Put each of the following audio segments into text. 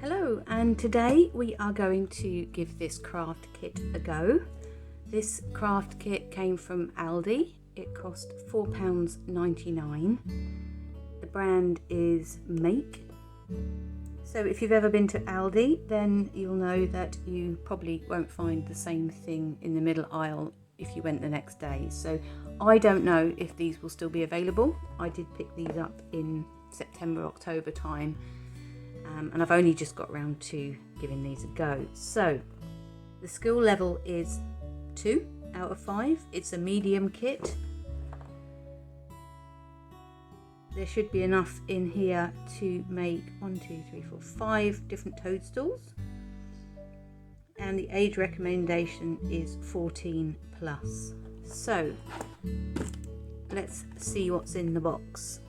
Hello, and today we are going to give this craft kit a go. This craft kit came from Aldi. It cost £4.99. The brand is Make. So if you've ever been to Aldi, then you'll know that you probably won't find the same thing in the middle aisle if you went the next day. So I don't know if these will still be available. I did pick these up in September, October time. And I've only just got around to giving these a go. So the skill level is 2 out of 5. It's a medium kit. There should be enough in here to make 5 different toadstools. And the age recommendation is 14 plus. So let's see what's in the box.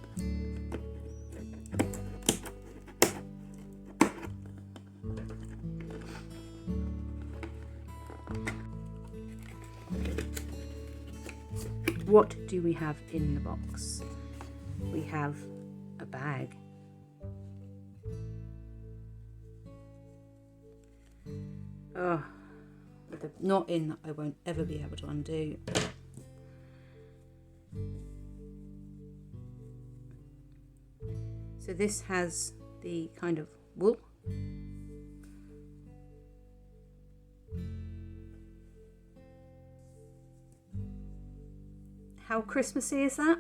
What do we have in the box? We have a bag. Oh, with a knot in that I won't ever be able to undo. So this has the kind of wool. How Christmassy is that?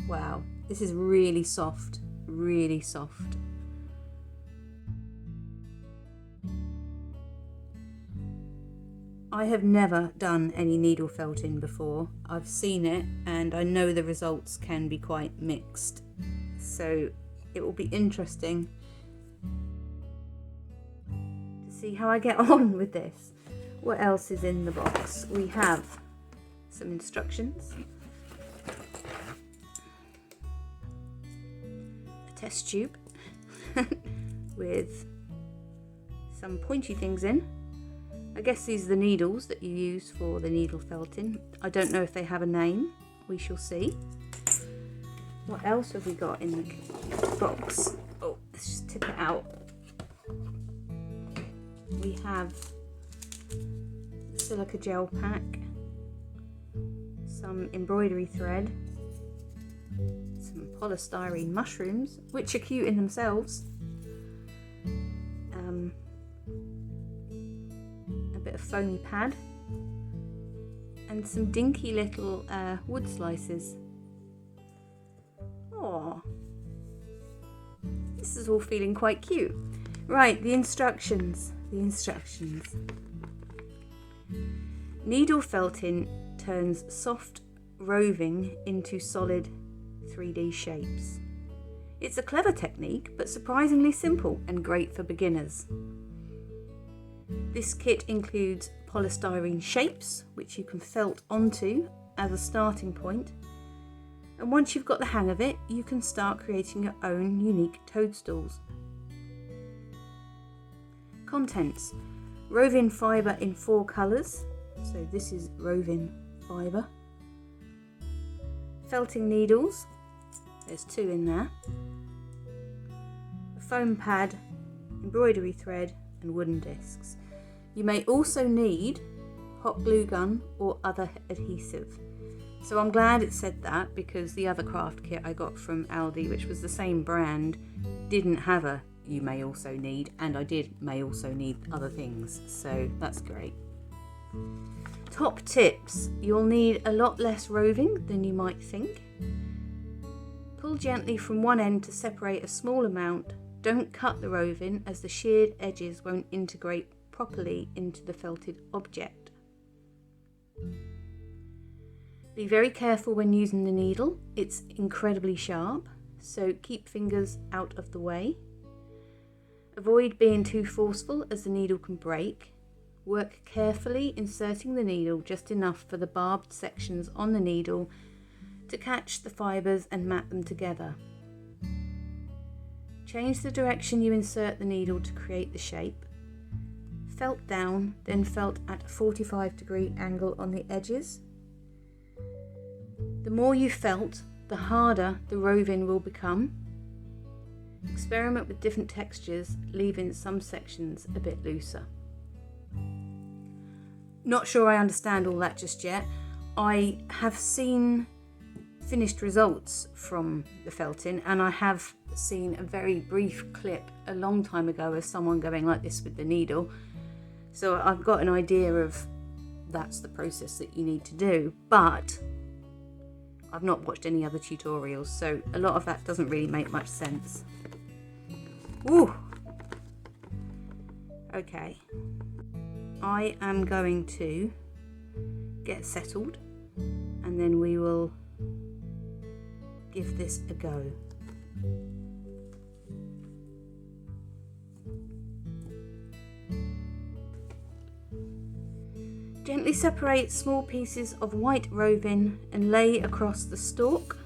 Wow, this is really soft, really soft. I have never done any needle felting before. I've seen it and I know the results can be quite mixed. So it will be interesting to see how I get on with this. What else is in the box? We have some instructions, a test tube with some pointy things in. I guess these are the needles that you use for the needle felting. I don't know if they have a name. We shall see. What else have we got in the box? Oh, let's just tip it out. We have the silica gel pack, some embroidery thread, some polystyrene mushrooms, which are cute in themselves, a bit of foamy pad, and some dinky little wood slices. Oh, this is all feeling quite cute. Right, the instructions. Needle felting turns soft roving into solid 3D shapes. It's a clever technique, but surprisingly simple and great for beginners. This kit includes polystyrene shapes, which you can felt onto as a starting point. And once you've got the hang of it, you can start creating your own unique toadstools. Contents: roving fibre in 4 colours. So this is roving fibre. Felting needles, there's 2 in there. A foam pad, embroidery thread and wooden discs. You may also need hot glue gun or other adhesive. So I'm glad it said that, because the other craft kit I got from Aldi, which was the same brand, didn't have a you may also need, and I may also need other things, so that's great. Top tips: you'll need a lot less roving than you might think. Pull gently from one end to separate a small amount. Don't cut the roving, as the sheared edges won't integrate properly into the felted object. Be very careful when using the needle. It's incredibly sharp, so keep fingers out of the way. Avoid being too forceful, as the needle can break. Work carefully, inserting the needle just enough for the barbed sections on the needle to catch the fibres and mat them together. Change the direction you insert the needle to create the shape. Felt down, then felt at a 45-degree angle on the edges. The more you felt, the harder the roving will become. Experiment with different textures, leaving some sections a bit looser. Not sure I understand all that just yet. I have seen finished results from the felting, and I have seen a very brief clip a long time ago of someone going like this with the needle. So I've got an idea of that's the process that you need to do, but I've not watched any other tutorials, so a lot of that doesn't really make much sense. Ooh. Okay. I am going to get settled and then we will give this a go. Gently separate small pieces of white roving and lay across the stalk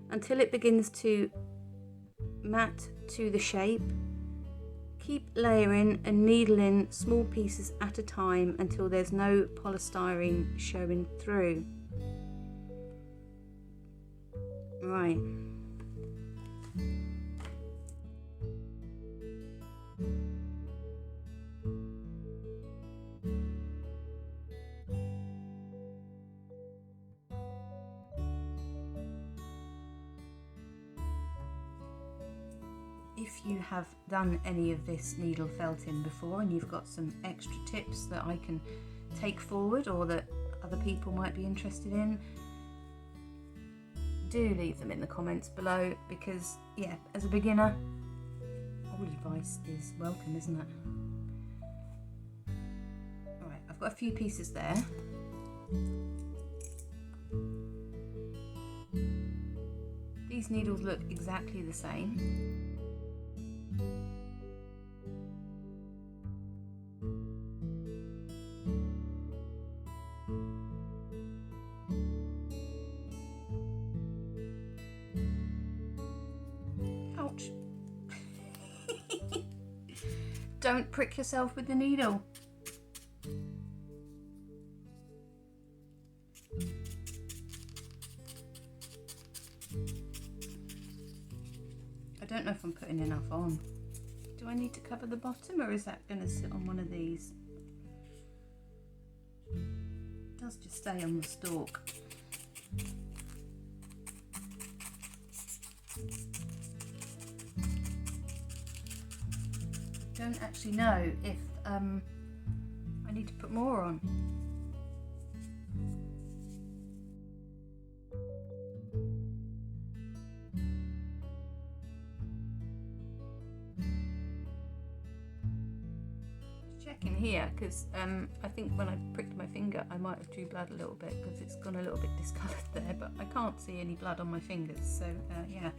until it begins to mat to the shape. Keep layering and needling small pieces at a time until there's no polystyrene showing through. Right. If you have done any of this needle felting before and you've got some extra tips that I can take forward or that other people might be interested in, do leave them in the comments below, because yeah, as a beginner, all advice is welcome, isn't it? Alright, I've got a few pieces there. These needles look exactly the same. Ouch. Don't prick yourself with the needle. I don't know if I'm putting enough on. Do I need to cover the bottom, or is that going to sit on one of these? It does just stay on the stalk. Don't actually know if I need to put more on. Checking here, because I think when I pricked my finger I might have drew blood a little bit, because it's gone a little bit discoloured there, but I can't see any blood on my fingers, so yeah.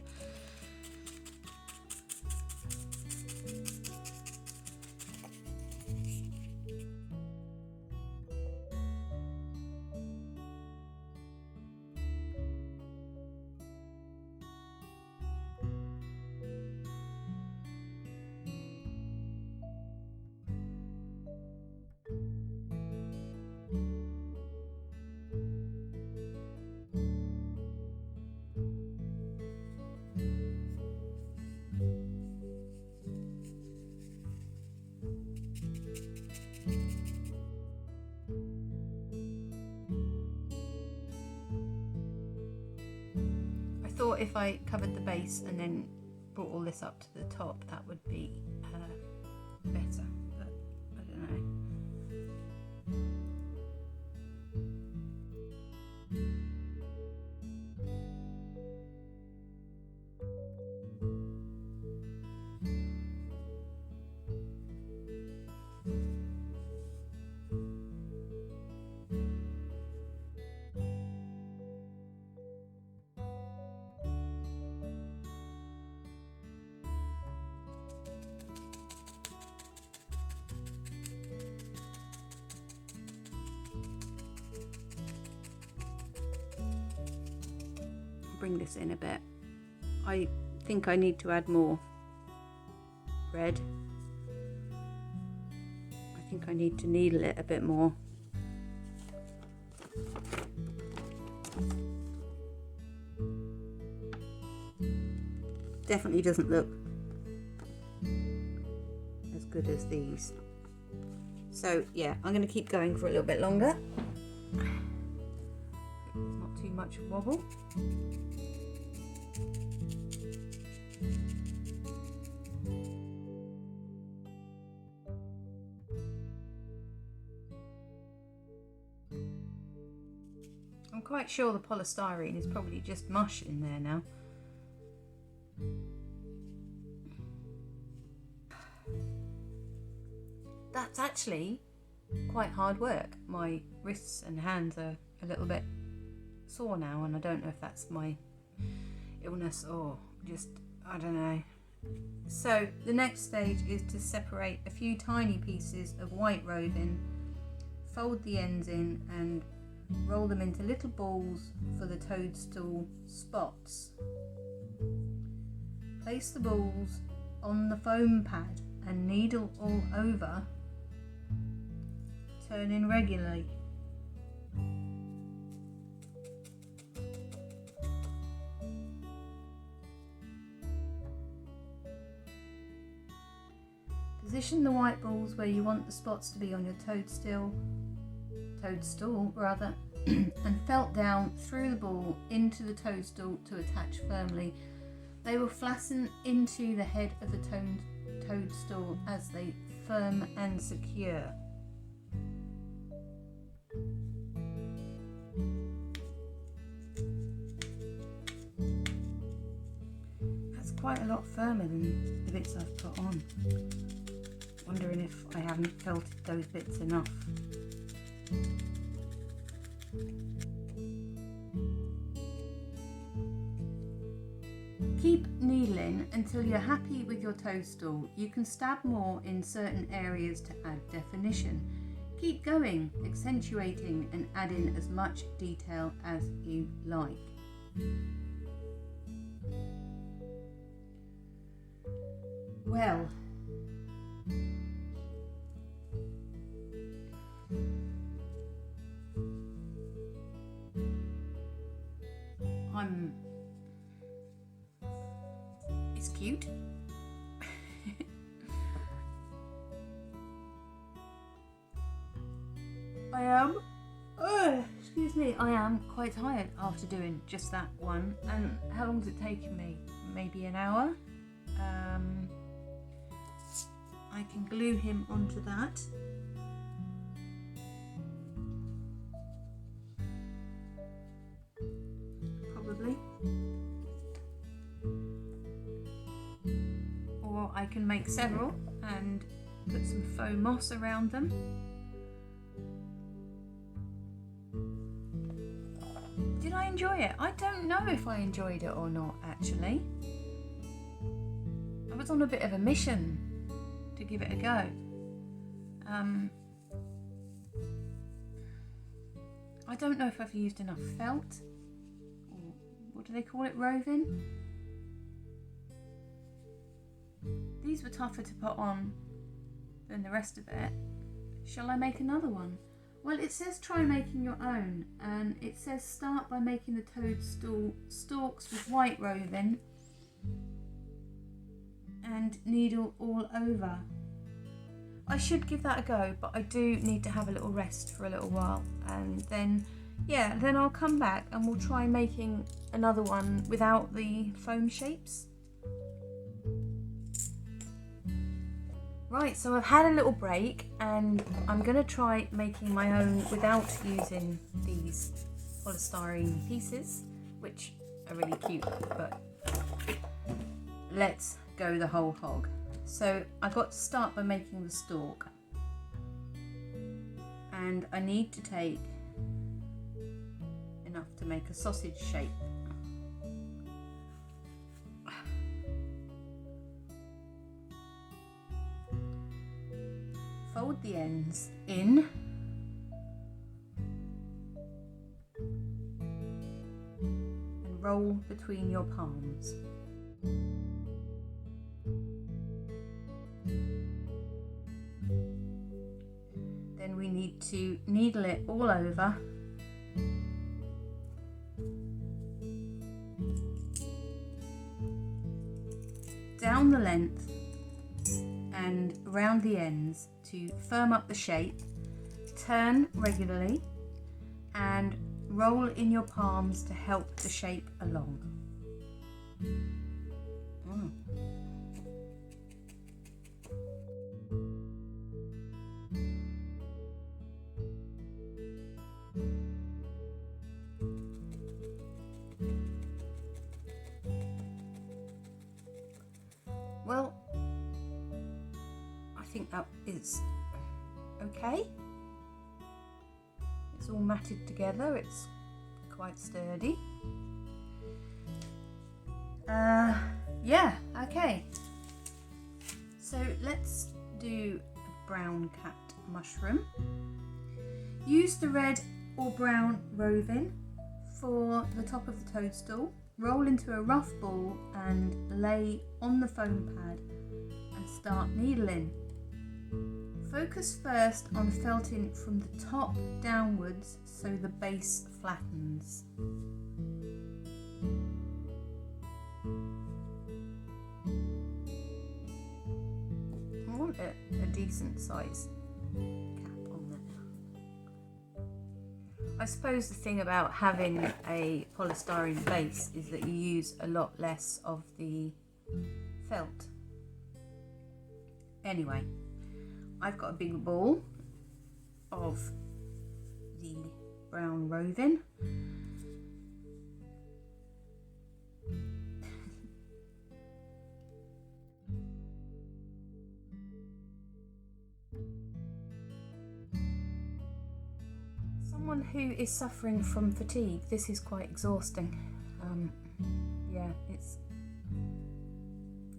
I thought if I covered the base and then brought all this up to the top, that would be better, but I don't know. Bring this in a bit. I think I need to add more red. I think I need to needle it a bit more. definitely doesn't look as good as these. So yeah, I'm going to keep going for a little bit longer. Not too much wobble. I'm quite sure the polystyrene is probably just mush in there now. That's actually quite hard work. My wrists and hands are a little bit sore now, and I don't know if that's my illness or just, I don't know. So the next stage is to separate a few tiny pieces of white roving, fold the ends in and roll them into little balls for the toadstool spots. Place the balls on the foam pad and needle all over, turning regularly. Position the white balls where you want the spots to be on your toadstool rather, and felt down through the ball into the toadstool to attach firmly. They will fasten into the head of the toadstool as they firm and secure. That's quite a lot firmer than the bits I've put on. Wondering if I haven't felted those bits enough. Keep needling until you're happy with your toadstool. You can stab more in certain areas to add definition. Keep going, accentuating and adding as much detail as you like. Well, it's cute. Excuse me, I am quite tired after doing just that one. And how long has it taken me? Maybe an hour. I can glue him onto that. Probably. Or I can make several and put some faux moss around them. Did I enjoy it? I don't know if I enjoyed it or not, actually. I was on a bit of a mission to give it a go. I don't know if I've used enough felt, or what do they call it, roving? These were tougher to put on than the rest of it. Shall I make another one? Well, it says try making your own, and it says start by making the toadstool stalks with white roving and needle all over. I should give that a go, but I do need to have a little rest for a little while, and then I'll come back and we'll try making another one without the foam shapes. Right, so I've had a little break and I'm going to try making my own without using these polystyrene pieces, which are really cute, but let's go the whole hog. So I got to start by making the stalk, and I need to take enough to make a sausage shape. Fold the ends in and roll between your palms. Then we need to needle it all over . down the length and around the ends to firm up the shape. Turn regularly and roll in your palms to help the shape along. Well, I think that is okay. It's all matted together, it's quite sturdy. Yeah, okay. So let's do a brown capped mushroom. Use the red or brown roving for the top of the toadstool. Roll into a rough ball and lay on the foam pad and start needling. Focus first on felting from the top downwards so the base flattens. I want a decent size cap on there. I suppose the thing about having a polystyrene base is that you use a lot less of the felt. Anyway, I've got a big ball of the brown roving. Someone who is suffering from fatigue, this is quite exhausting. Yeah, it's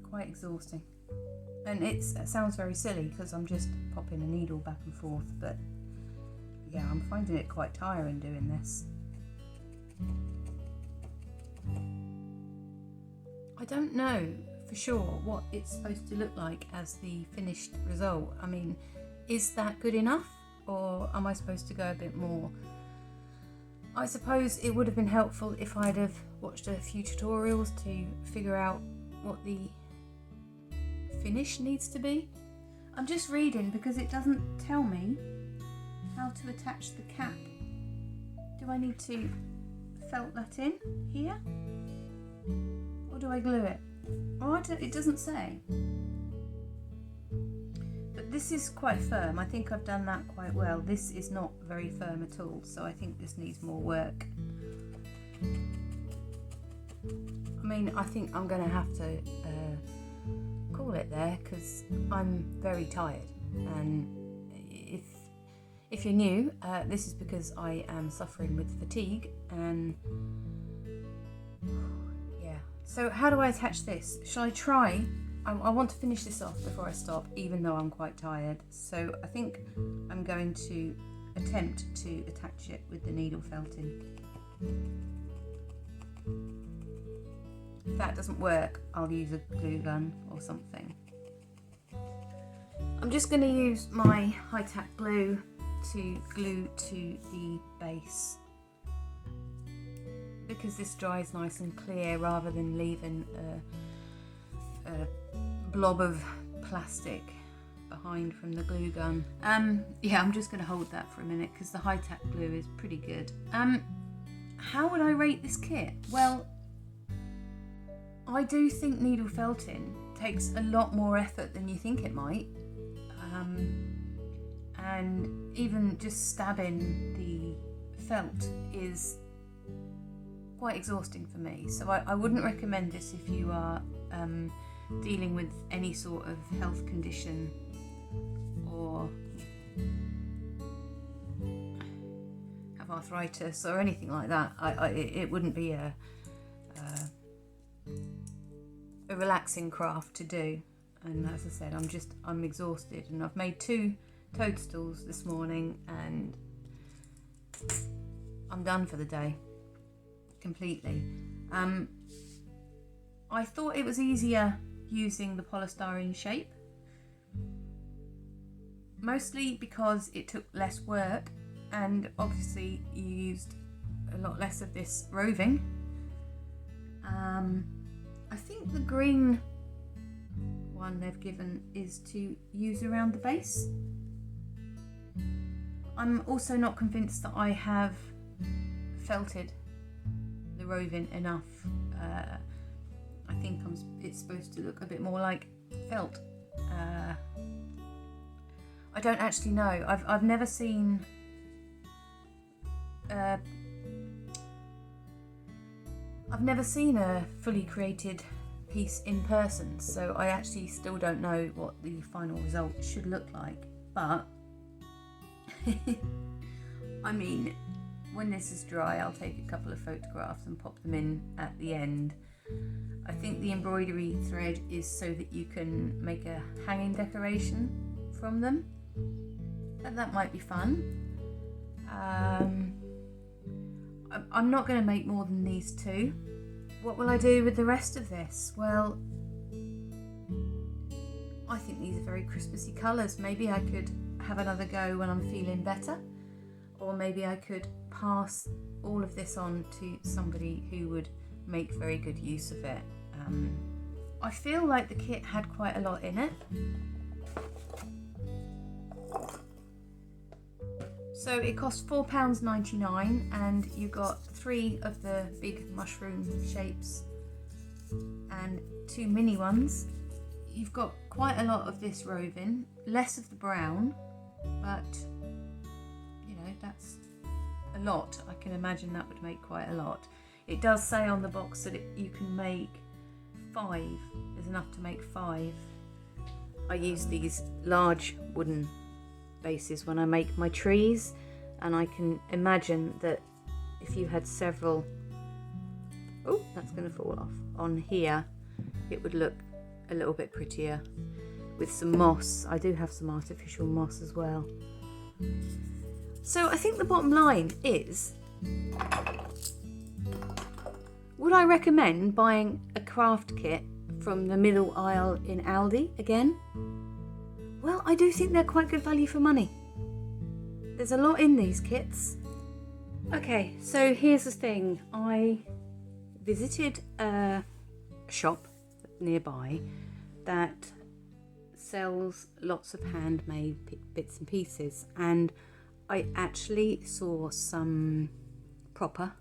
quite exhausting. And it sounds very silly because I'm just popping a needle back and forth, but yeah, I'm finding it quite tiring doing this. I don't know for sure what it's supposed to look like as the finished result. I mean, is that good enough, or am I supposed to go a bit more? I suppose it would have been helpful if I'd have watched a few tutorials to figure out what the finish needs to be. I'm just reading because it doesn't tell me how to attach the cap. Do I need to felt that in here, or do I glue it? Oh, it doesn't say. But this is quite firm. I think I've done that quite well. This is not very firm at all, so I think this needs more work. I mean, I think I'm going to have to call it there because I'm very tired, and if you're new, this is because I am suffering with fatigue, and yeah. So how do I attach this? Shall I try? I want to finish this off before I stop, even though I'm quite tired, so I think I'm going to attempt to attach it with the needle felting. If that doesn't work, I'll use a glue gun or something. I'm just going to use my high-tack glue to glue to the base, because this dries nice and clear rather than leaving a blob of plastic behind from the glue gun. Yeah, I'm just going to hold that for a minute because the high-tack glue is pretty good. How would I rate this kit? Well, I do think needle felting takes a lot more effort than you think it might, and even just stabbing the felt is quite exhausting for me, so I wouldn't recommend this if you are dealing with any sort of health condition or have arthritis or anything like that. It wouldn't be a relaxing craft to do, and as I said, I'm exhausted, and I've made 2 toadstools this morning and I'm done for the day completely. I thought it was easier using the polystyrene shape, mostly because it took less work, and obviously you used a lot less of this roving. I think the green one they've given is to use around the base. I'm also not convinced that I have felted the roving enough. I think it's supposed to look a bit more like felt. I don't actually know. I've never seen a fully created piece in person, so I actually still don't know what the final result should look like. But I mean, when this is dry, I'll take a couple of photographs and pop them in at the end. I think the embroidery thread is so that you can make a hanging decoration from them, and that might be fun. I'm not going to make more than these two. What will I do with the rest of this? Well, I think these are very Christmassy colours. Maybe I could have another go when I'm feeling better, or maybe I could pass all of this on to somebody who would make very good use of it. I feel like the kit had quite a lot in it. So it cost £4.99 and you got 3 of the big mushroom shapes and 2 mini ones. You've got quite a lot of this roving, less of the brown, but you know, that's a lot. I can imagine that would make quite a lot. It does say on the box that you can make 5. There's enough to make 5. I use these large wooden bases when I make my trees, and I can imagine that if you had several, oh, that's going to fall off, on here, it would look a little bit prettier with some moss. I do have some artificial moss as well. So I think the bottom line is, would I recommend buying a craft kit from the middle aisle in Aldi again? Well, I do think they're quite good value for money. There's a lot in these kits. Okay, so here's the thing. I visited a shop nearby that sells lots of handmade bits and pieces, and I actually saw some proper,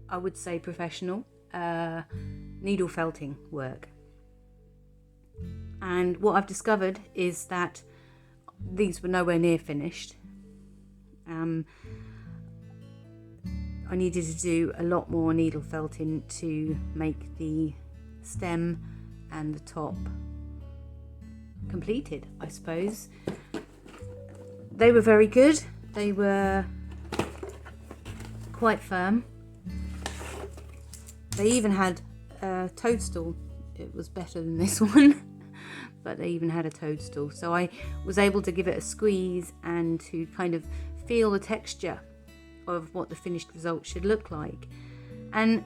I would say professional, needle felting work. And what I've discovered is that these were nowhere near finished. I needed to do a lot more needle felting to make the stem and the top completed, I suppose. They were very good. They were quite firm. They even had a toadstool. It was better than this one. But they even had a toadstool, so I was able to give it a squeeze and to kind of feel the texture of what the finished result should look like. And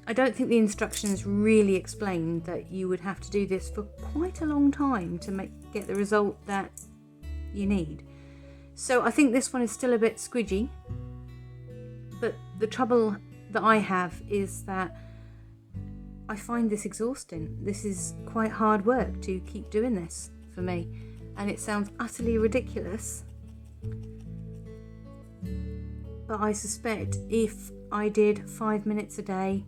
I don't think the instructions really explained that you would have to do this for quite a long time to get the result that you need. So I think this one is still a bit squidgy, but the trouble that I have is that I find this exhausting. This is quite hard work to keep doing this for me, and it sounds utterly ridiculous, but I suspect if I did 5 minutes a day,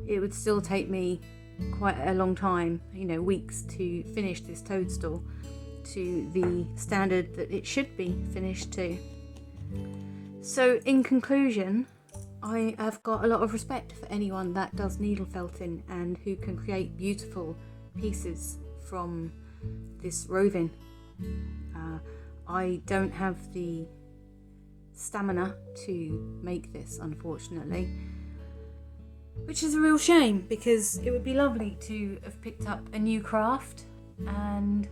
it would still take me quite a long time, weeks, to finish this toadstool to the standard that it should be finished to. So in conclusion, I have got a lot of respect for anyone that does needle felting and who can create beautiful pieces from this roving. I don't have the stamina to make this, unfortunately, which is a real shame, because it would be lovely to have picked up a new craft. And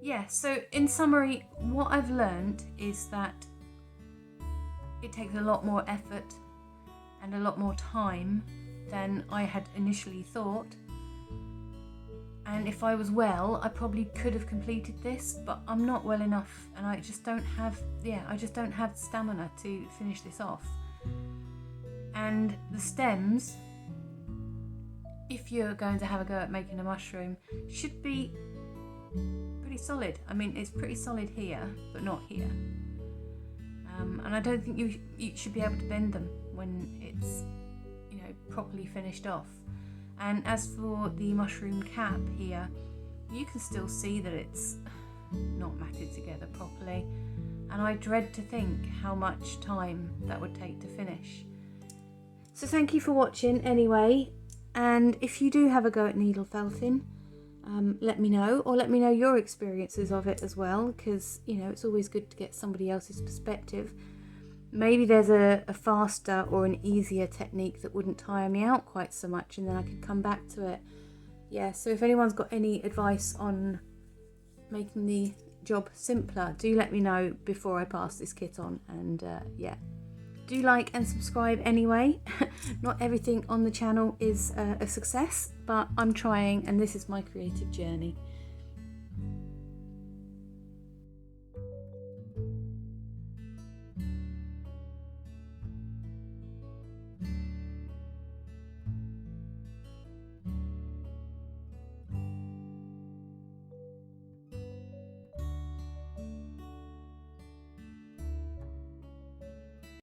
yeah, so in summary, what I've learned is that it takes a lot more effort and a lot more time than I had initially thought. And if I was well, I probably could have completed this, but I'm not well enough, and I just don't have the stamina to finish this off. And the stems, if you're going to have a go at making a mushroom, should be pretty solid. I mean, it's pretty solid here, but not here. And I don't think you should be able to bend them when it's, you know, properly finished off. And as for the mushroom cap here, you can still see that it's not matted together properly, and I dread to think how much time that would take to finish. So thank you for watching anyway, and if you do have a go at needle felting, let me know, or let me know your experiences of it as well, because, you know, it's always good to get somebody else's perspective. Maybe there's a faster or an easier technique that wouldn't tire me out quite so much, and then I could come back to it. Yeah, so if anyone's got any advice on making the job simpler, do let me know before I pass this kit on. And yeah, do like and subscribe anyway. Not everything on the channel is a success, but I'm trying, and this is my creative journey.